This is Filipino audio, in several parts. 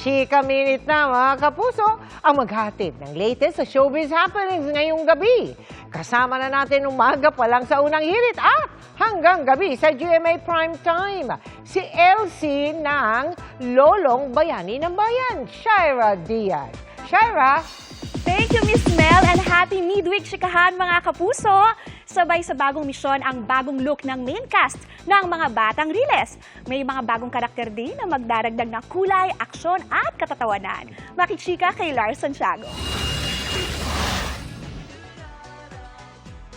Chika Minute na mga kapuso, ang maghatid ng latest sa showbiz happenings ngayong gabi. Kasama na natin umaga pa lang sa unang hirit at hanggang gabi sa GMA Primetime, si Elsie ng Lolong Bayani ng Bayan, Shaira Diaz. Shaira! Thank you, Miss Mel, and happy midweek chikahan mga kapuso! Sabay sa bagong misyon ang bagong look ng main cast ng mga Batang Riles. May mga bagong karakter din na magdaragdag ng kulay, aksyon at katatawanan. Makichika kay Lars Santiago.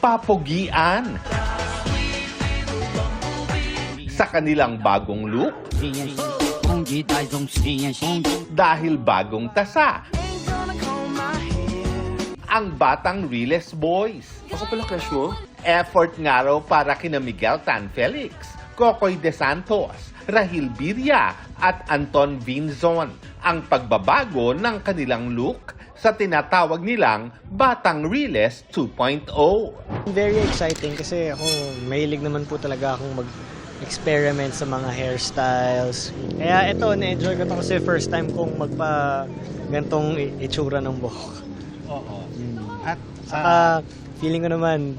Papogian sa kanilang bagong look dahil bagong tasa ang Batang Riles Boys. Ako pala crush mo? Effort nga raw para kina Miguel Tan Felix, Kokoy De Santos, Rahil Birria at Anton Vinzon ang pagbabago ng kanilang look sa tinatawag nilang Batang Riles 2.0. Very exciting kasi ako mahilig naman po talaga akong mag-experiment sa mga hairstyles. Kaya ito, na-enjoy ko ito kasi first time kong gantong itsura ng buhok. Oo. At Saka feeling ko naman,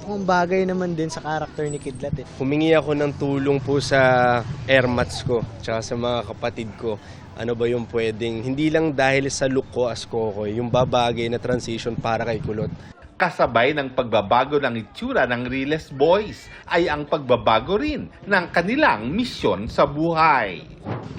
kung bagay naman din sa karakter ni Kidlat eh. Humingi ako ng tulong po sa airmats ko, tsaka sa mga kapatid ko. Ano ba yung pwedeng, hindi lang dahil sa look ko as Kokoy, yung babagay na transition para kay Kulot. kasabay ng pagbabago ng itsura ng Riles Boys ay ang pagbabago rin ng kanilang misyon sa buhay.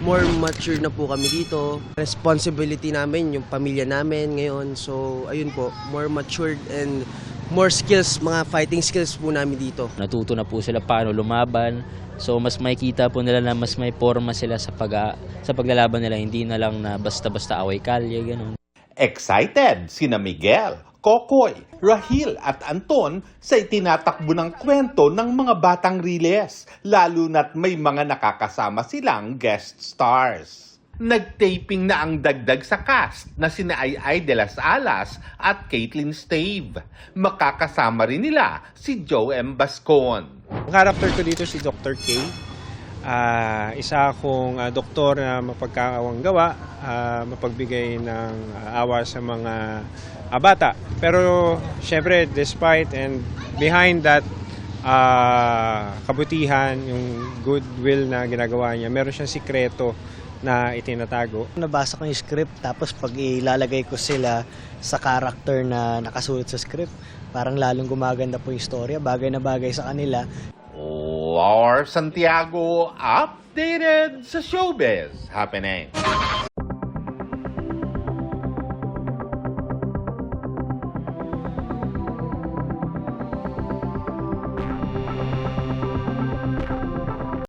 More mature na po kami dito. Responsibility namin, yung pamilya namin ngayon. So, ayun po, more matured and more skills, mga fighting skills po namin dito. Natuto na po sila paano lumaban. So, mas makikita po nila na mas may forma sila sa paglalaban nila. Hindi na lang na basta-basta away-kalye, gano'n. Excited sina Miguel, Kokoy, Rahil at Anton sa itinatakbo ng kwento ng mga Batang Riles, lalo na't may mga nakakasama silang guest stars. Nagtaping na ang dagdag sa cast na sina Ay de las Alas at Caitlin Stave. Makakasama rin nila si Joe M. Bascon. Ang character ko dito si Dr. K. Isa akong doktor na mapagkawang gawa, mapagbigay ng awa sa mga bata. Pero syempre, despite and behind that kabutihan, yung goodwill na ginagawa niya, meron siyang sikreto na itinatago. Nabasa ko yung script, tapos pag ilalagay ko sila sa character na nakasulat sa script, parang lalong gumaganda po yung storya, bagay na bagay sa kanila. Lars Santiago, updated sa showbiz happening.